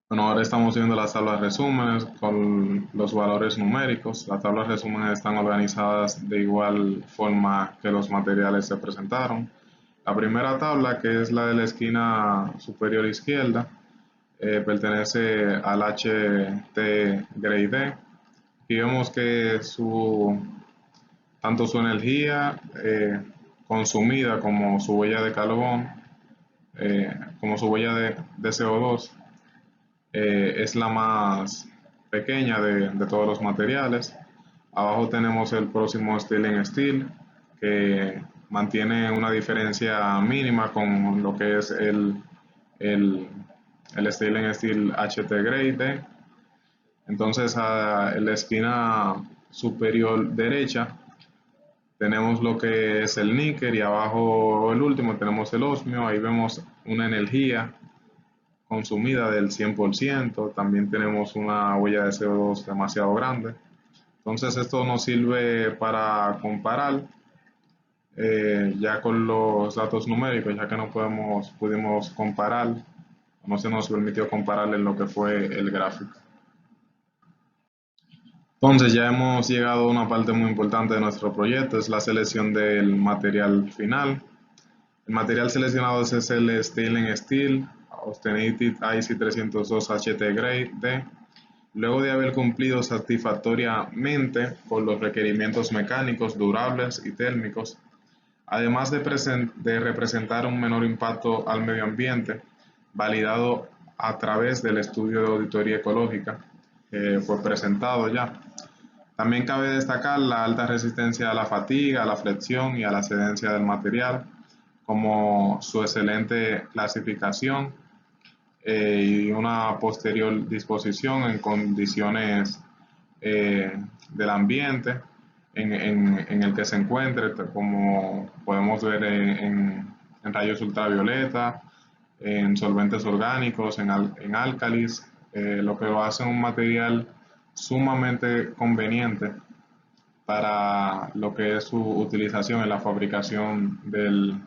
Bueno, ahora estamos viendo las tablas de resúmenes con los valores numéricos. Las tablas de resúmenes están organizadas de igual forma que los materiales se presentaron. La primera tabla, que es la de la esquina superior izquierda, pertenece al HT Grade D. Aquí vemos que tanto su energía consumida como su huella de carbón, como su huella de CO2, es la más pequeña de todos los materiales. Abajo tenemos el próximo Stainless Steel, que mantiene una diferencia mínima con lo que es el Stainless Steel HT Grade D. Entonces, en la esquina superior derecha tenemos lo que es el níquel y abajo el último tenemos el osmio. Ahí vemos una energía consumida del 100%. También tenemos una huella de CO2 demasiado grande. Entonces esto nos sirve para comparar ya con los datos numéricos, ya que no pudimos comparar, no se nos permitió comparar en lo que fue el gráfico. Entonces ya hemos llegado a una parte muy importante de nuestro proyecto, es la selección del material final. El material seleccionado es el Stainless Steel Austenitics IC 302 HT Grade D. Luego de haber cumplido satisfactoriamente con los requerimientos mecánicos, durables y térmicos, además de representar un menor impacto al medio ambiente, validado a través del estudio de auditoría ecológica que fue presentado ya. También cabe destacar la alta resistencia a la fatiga, a la flexión y a la cedencia del material, como su excelente clasificación y una posterior disposición en condiciones del ambiente en el que se encuentre, como podemos ver en rayos ultravioleta, en solventes orgánicos, en álcalis, lo que lo hace un material sumamente conveniente para lo que es su utilización en la fabricación del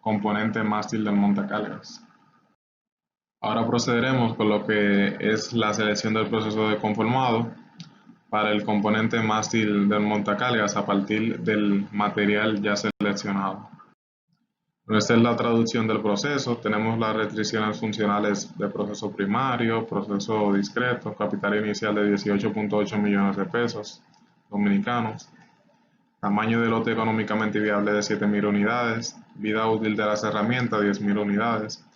componente mástil del montacargas. Ahora procederemos con lo que es la selección del proceso de conformado para el componente mástil del montacargas a partir del material ya seleccionado. Esta es la traducción del proceso. Tenemos las restricciones funcionales de proceso primario, proceso discreto, capital inicial de 18.8 millones de pesos dominicanos, tamaño de lote económicamente viable de 7.000 unidades, vida útil de las herramientas 10.000 unidades,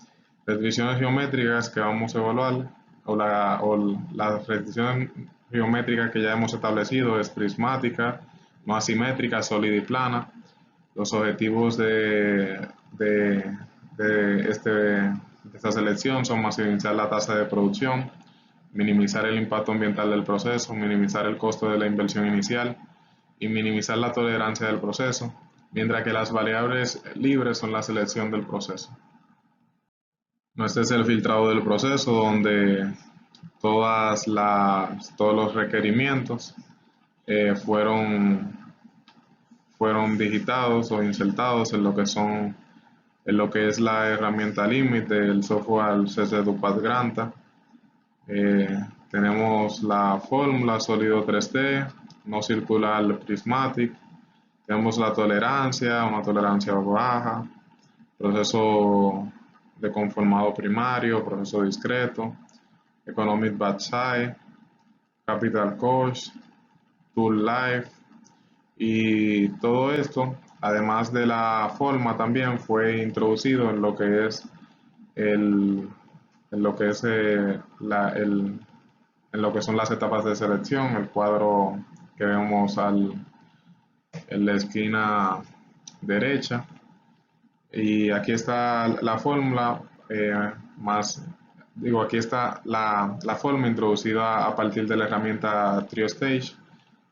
restricciones geométricas que vamos a evaluar, o la restricción geométrica que ya hemos establecido es prismática, no asimétrica, sólida y plana. Los objetivos de esta selección son maximizar la tasa de producción, minimizar el impacto ambiental del proceso, minimizar el costo de la inversión inicial y minimizar la tolerancia del proceso, mientras que las variables libres son la selección del proceso. Este es el filtrado del proceso, donde todos los requerimientos fueron digitados o insertados en lo que es la herramienta Limit del software CC Granta. Tenemos la fórmula sólido 3D, no circular prismatic, tenemos la tolerancia, una tolerancia baja, proceso de conformado primario, proceso discreto, economic batch size, capital cost, tool life, y todo esto, además de la forma, también fue introducido en lo que es en lo que son las etapas de selección, el cuadro que vemos en la esquina derecha. Y aquí está la fórmula, aquí está la forma introducida a partir de la herramienta TrioStage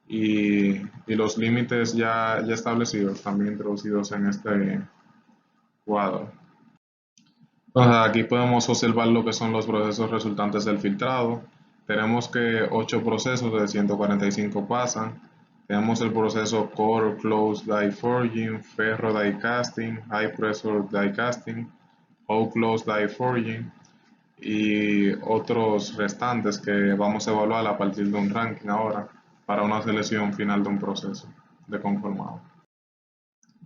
y los límites ya establecidos, también introducidos en este cuadro. Entonces aquí podemos observar lo que son los procesos resultantes del filtrado. Tenemos que 8 procesos de 145 pasan. Tenemos el proceso Core Closed Die Forging, Ferro Die Casting, High Pressure Die Casting, Hot Closed Die Forging y otros restantes que vamos a evaluar a partir de un ranking ahora para una selección final de un proceso de conformado.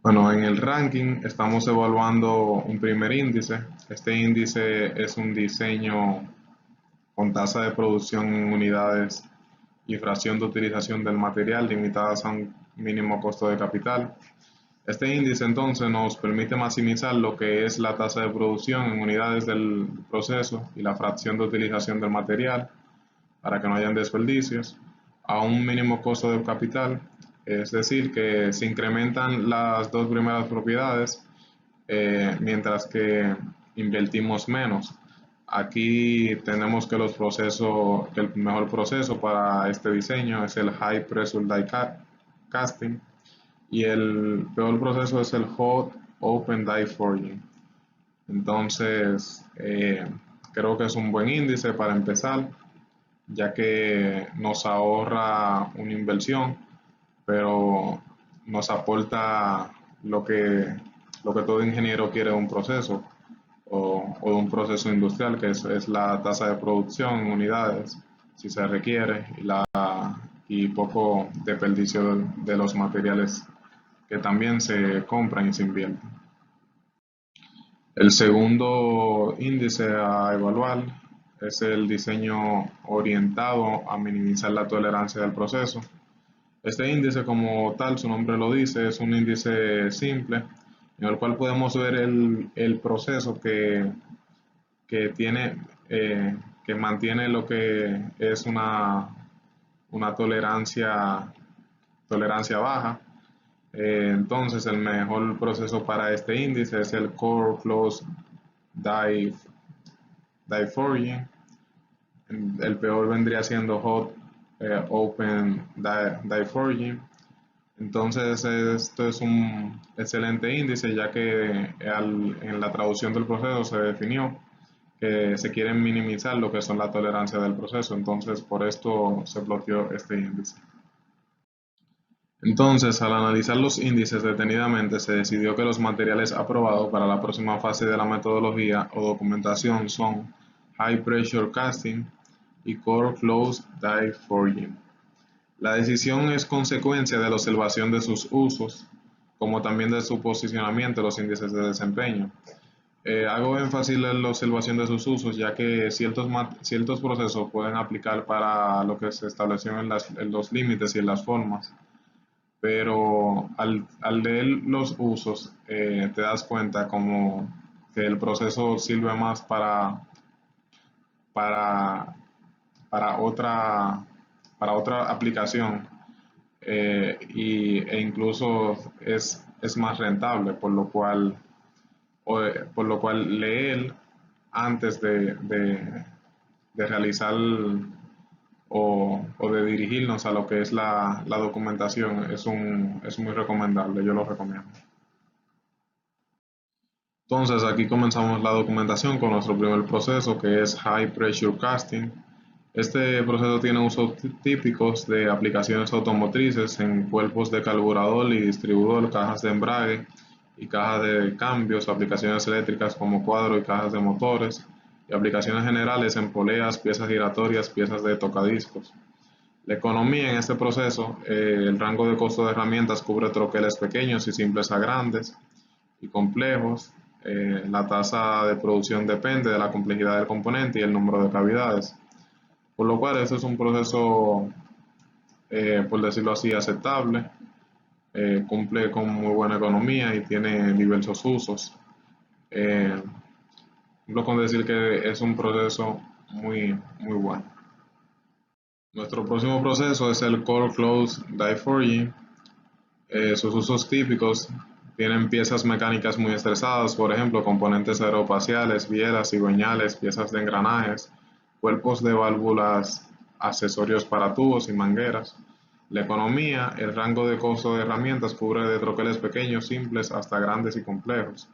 Bueno, en el ranking estamos evaluando un primer índice. Este índice es un diseño con tasa de producción en unidades y fracción de utilización del material limitadas a un mínimo costo de capital. Este índice entonces nos permite maximizar lo que es la tasa de producción en unidades del proceso y la fracción de utilización del material para que no hayan desperdicios a un mínimo costo de capital, es decir, que se incrementan las dos primeras propiedades mientras que invertimos menos. Aquí tenemos que el mejor proceso para este diseño es el High Pressure Die Casting y el peor proceso es el Hot Open Die Forging. Entonces, creo que es un buen índice para empezar, ya que nos ahorra una inversión, pero nos aporta lo que todo ingeniero quiere de un proceso o de un proceso industrial, que es la tasa de producción en unidades, si se requiere, y poco desperdicio de los materiales que también se compran y se invierten. El segundo índice a evaluar es el diseño orientado a minimizar la tolerancia del proceso. Este índice, como tal, su nombre lo dice, es un índice simple en el cual podemos ver el proceso que tiene, que mantiene lo que es una tolerancia baja. Entonces, el mejor proceso para este índice es el Core Close Die Forging. El peor vendría siendo Hot Open Die Forging. Entonces, esto es un excelente índice, ya que en la traducción del proceso se definió que se quiere minimizar lo que son la tolerancia del proceso. Entonces, por esto se bloqueó este índice. Entonces, al analizar los índices detenidamente, se decidió que los materiales aprobados para la próxima fase de la metodología o documentación son High Pressure Casting y Core Close Die Forging. La decisión es consecuencia de la observación de sus usos, como también de su posicionamiento en los índices de desempeño. Hago énfasis en la observación de sus usos, ya que ciertos procesos pueden aplicar para lo que se estableció en los límites y en las formas, pero al leer los usos te das cuenta como que el proceso sirve más para, para otra, para otra aplicación, e incluso es más rentable, por lo cual leer antes de realizar o de dirigirnos a lo que es la documentación es muy recomendable, yo lo recomiendo. Entonces aquí comenzamos la documentación con nuestro primer proceso, que es High Pressure Casting. Este proceso tiene usos típicos de aplicaciones automotrices en cuerpos de carburador y distribuidor, cajas de embrague y cajas de cambios, aplicaciones eléctricas como cuadro y cajas de motores, y aplicaciones generales en poleas, piezas giratorias, piezas de tocadiscos. La economía en este proceso, el rango de costo de herramientas cubre troqueles pequeños y simples a grandes y complejos. La tasa de producción depende de la complejidad del componente y el número de cavidades. Por lo cual, este es un proceso, por decirlo así, aceptable, cumple con muy buena economía y tiene diversos usos. Lo con decir que es un proceso muy bueno. Nuestro próximo proceso es el Core Close Die Forging. Sus usos típicos tienen piezas mecánicas muy estresadas, por ejemplo, componentes aeroespaciales, bielas, cigüeñales, piezas de engranajes, cuerpos de válvulas, accesorios para tubos y mangueras. La economía, el rango de costo de herramientas cubre de troqueles pequeños, simples, hasta grandes y complejos.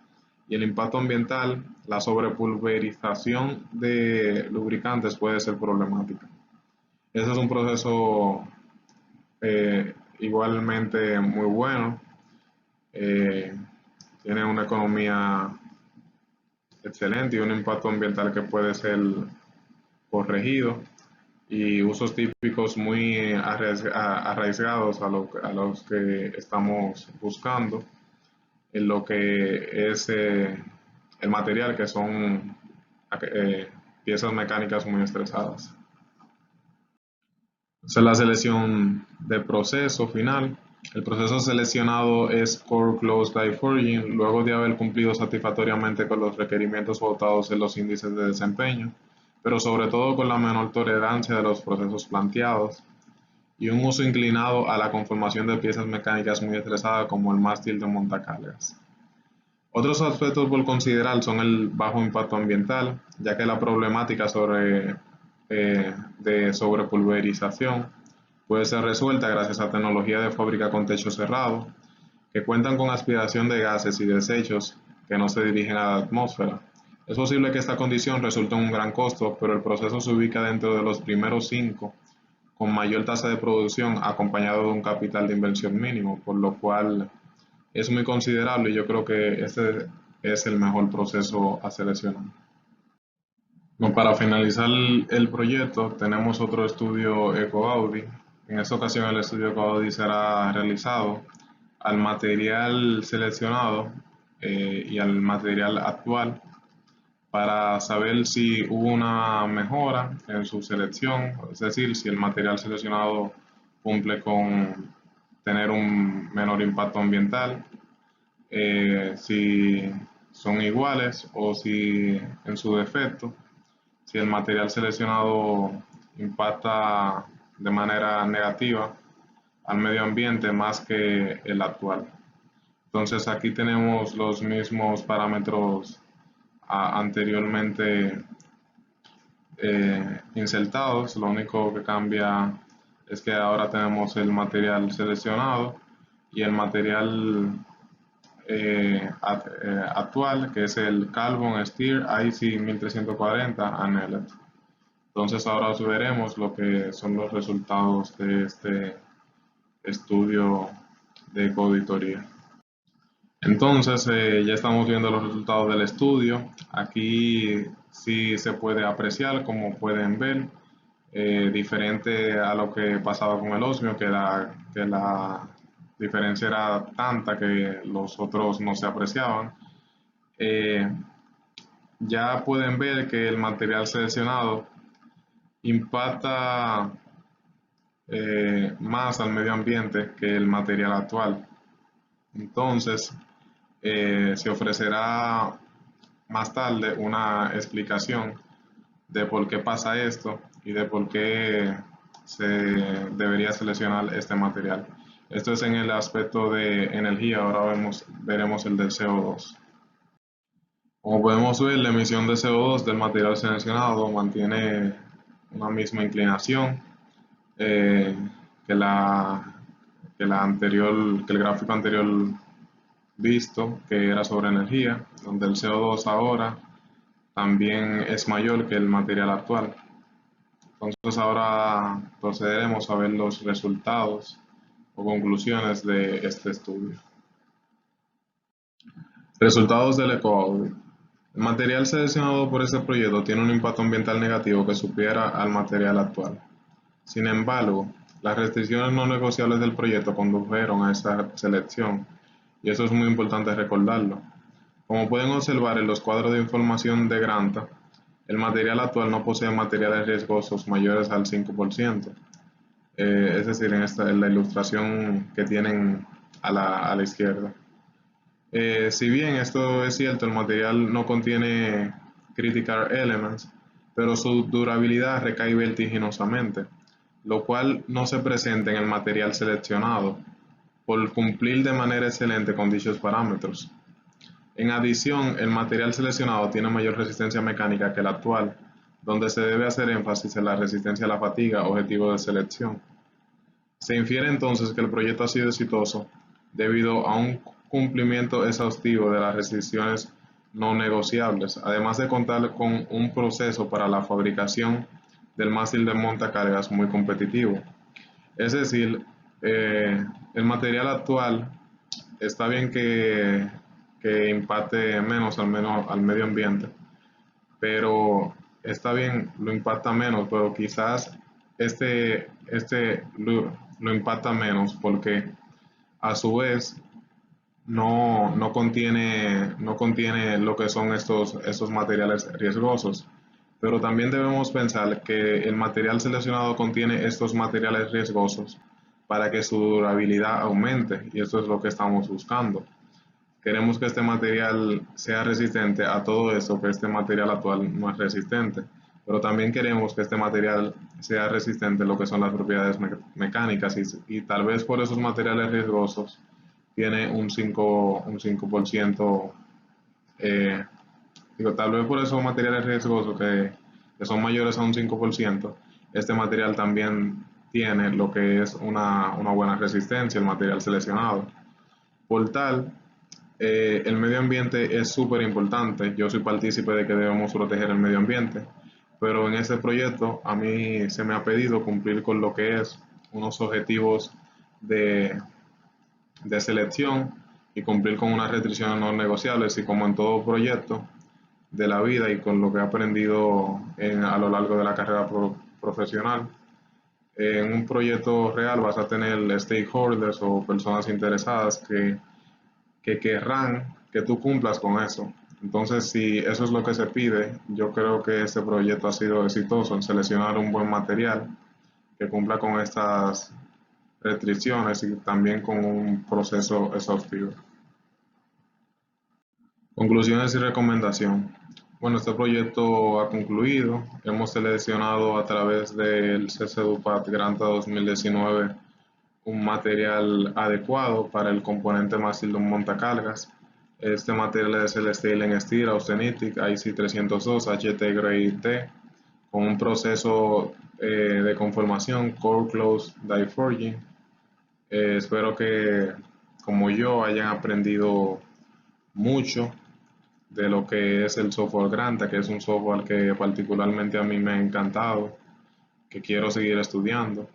Y el impacto ambiental, la sobrepulverización de lubricantes puede ser problemática. Ese es un proceso igualmente muy bueno. eh, Tiene una economía excelente y un impacto ambiental que puede ser corregido, y usos típicos muy arraigados a los que estamos buscando en lo que es el material, que son piezas mecánicas muy estresadas. Esa es la selección de proceso final. El proceso seleccionado es Core Close Die Forging, luego de haber cumplido satisfactoriamente con los requerimientos votados en los índices de desempeño, pero sobre todo con la menor tolerancia de los procesos planteados, y un uso inclinado a la conformación de piezas mecánicas muy estresadas como el mástil de montacargas. Otros aspectos por considerar son el bajo impacto ambiental, ya que la problemática de sobrepulverización puede ser resuelta gracias a tecnología de fábrica con techo cerrado, que cuentan con aspiración de gases y desechos que no se dirigen a la atmósfera. Es posible que esta condición resulte en un gran costo, pero el proceso se ubica dentro de los primeros 5 con mayor tasa de producción, acompañado de un capital de inversión mínimo, por lo cual es muy considerable, y yo creo que este es el mejor proceso a seleccionar. Bueno, para finalizar el proyecto tenemos otro estudio EcoAudi. En esta ocasión el estudio EcoAudi será realizado al material seleccionado y al material actual, para saber si hubo una mejora en su selección, es decir, si el material seleccionado cumple con tener un menor impacto ambiental, si son iguales o si en su defecto, si el material seleccionado impacta de manera negativa al medio ambiente más que el actual. Entonces aquí tenemos los mismos parámetros anteriormente insertados, lo único que cambia es que ahora tenemos el material seleccionado y el material actual, que es el Carbon Steel IC 1340 Annealed. Entonces ahora os veremos lo que son los resultados de este estudio de coauditoría. Entonces ya estamos viendo los resultados del estudio. Aquí sí se puede apreciar, como pueden ver, diferente a lo que pasaba con el osmio, que la diferencia era tanta que los otros no se apreciaban. Eh, ya pueden ver que el material seleccionado impacta más al medio ambiente que el material actual. Entonces, se ofrecerá más tarde una explicación de por qué pasa esto y de por qué se debería seleccionar este material. Esto es en el aspecto de energía, ahora veremos el del CO2. Como podemos ver, la emisión de CO2 del material seleccionado mantiene una misma inclinación eh, que que el gráfico anterior visto, que era sobre energía, donde el CO2 ahora también es mayor que el material actual. Entonces ahora procederemos a ver los resultados o conclusiones de este estudio. Resultados del ecoaudit. El material seleccionado por este proyecto tiene un impacto ambiental negativo que supera al material actual. Sin embargo, las restricciones no negociables del proyecto condujeron a esa selección, y eso es muy importante recordarlo. Como pueden observar en los cuadros de información de Granta, el material actual no posee materiales riesgosos mayores al 5%, es decir, en la ilustración que tienen a la izquierda. Si bien esto es cierto, el material no contiene critical elements, pero su durabilidad recae vertiginosamente, lo cual no se presenta en el material seleccionado, por cumplir de manera excelente con dichos parámetros. En adición, el material seleccionado tiene mayor resistencia mecánica que el actual, donde se debe hacer énfasis en la resistencia a la fatiga, objetivo de selección. Se infiere entonces que el proyecto ha sido exitoso debido a un cumplimiento exhaustivo de las restricciones no negociables, además de contar con un proceso para la fabricación del mástil de montacargas muy competitivo. Es decir, el material actual está bien que impacte menos al medio ambiente, pero está bien, lo impacta menos, pero quizás este lo impacta menos porque a su vez no contiene lo que son estos materiales riesgosos. Pero también debemos pensar que el material seleccionado contiene estos materiales riesgosos para que su durabilidad aumente, y eso es lo que estamos buscando. Queremos que este material sea resistente a todo eso que este material actual no es resistente, pero también queremos que este material sea resistente a lo que son las propiedades mecánicas, y tal vez por esos materiales riesgosos tiene un 5%, tal vez por esos materiales riesgosos que son mayores a un 5%, este material también tiene lo que es una buena resistencia, el material seleccionado. Por tal, el medio ambiente es súper importante. Yo soy partícipe de que debemos proteger el medio ambiente, pero en este proyecto a mí se me ha pedido cumplir con lo que es unos objetivos de, de selección y cumplir con unas restricciones no negociables, y como en todo proyecto de la vida y con lo que he aprendido a lo largo de la carrera profesional, en un proyecto real vas a tener stakeholders o personas interesadas que querrán que tú cumplas con eso. Entonces, si eso es lo que se pide, yo creo que este proyecto ha sido exitoso en seleccionar un buen material que cumpla con estas restricciones y también con un proceso exhaustivo. Conclusiones y recomendación. Bueno, este proyecto ha concluido. Hemos seleccionado a través del CCDUPAT Granta 2019 un material adecuado para el componente mástil de un montacargas. Este material es el Stainless Steel Austenitic IC302 HT Grade T con un proceso de conformación Core Close Die Forging. Espero que, como yo, hayan aprendido mucho de lo que es el software Granta, que es un software que particularmente a mí me ha encantado, que quiero seguir estudiando.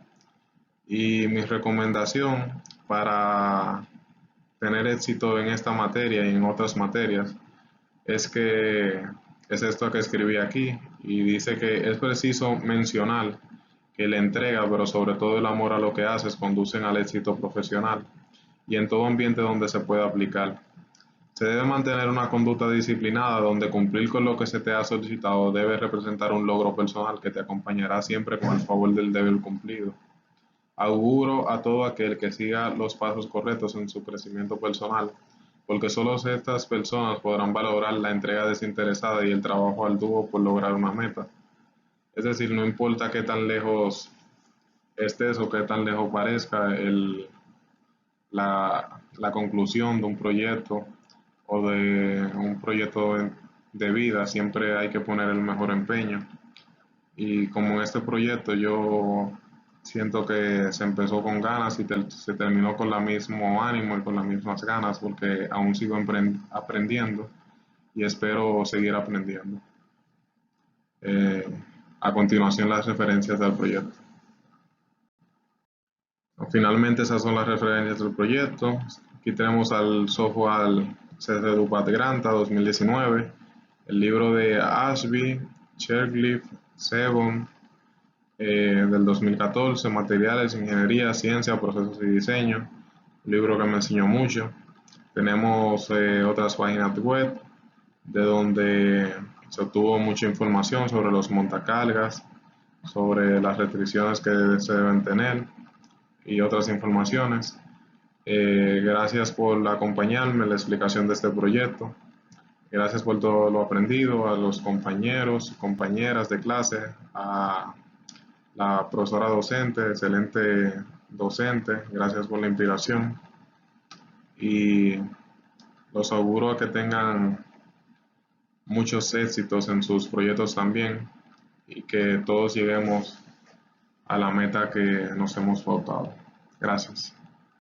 Y mi recomendación para tener éxito en esta materia y en otras materias es que es esto que escribí aquí y dice que es preciso mencionar que la entrega, pero sobre todo el amor a lo que haces, conducen al éxito profesional y en todo ambiente donde se pueda aplicar. Se debe mantener una conducta disciplinada donde cumplir con lo que se te ha solicitado debe representar un logro personal que te acompañará siempre con el favor del deber cumplido. Auguro a todo aquel que siga los pasos correctos en su crecimiento personal, porque solo estas personas podrán valorar la entrega desinteresada y el trabajo arduo por lograr una meta. Es decir, no importa qué tan lejos estés o qué tan lejos parezca la conclusión de un proyecto o de un proyecto de vida, siempre hay que poner el mejor empeño. Y como en este proyecto yo siento que se empezó con ganas y se terminó con el mismo ánimo y con las mismas ganas porque aún sigo aprendiendo y espero seguir aprendiendo. Eh, a continuación las referencias del proyecto. Finalmente esas son las referencias del proyecto. Aquí tenemos al software CCDUPAT Granta 2019, el libro de Ashby, Chercliffe, Sebon, del 2014, Materiales, Ingeniería, Ciencia, Procesos y Diseño, un libro que me enseñó mucho. Tenemos otras páginas web de donde se obtuvo mucha información sobre los montacargas, sobre las restricciones que se deben tener y otras informaciones. Gracias por acompañarme en la explicación de este proyecto. Gracias por todo lo aprendido, a los compañeros y compañeras de clase, a la profesora docente, excelente docente, gracias por la inspiración y los auguro a que tengan muchos éxitos en sus proyectos también y que todos lleguemos a la meta que nos hemos pautado. Gracias.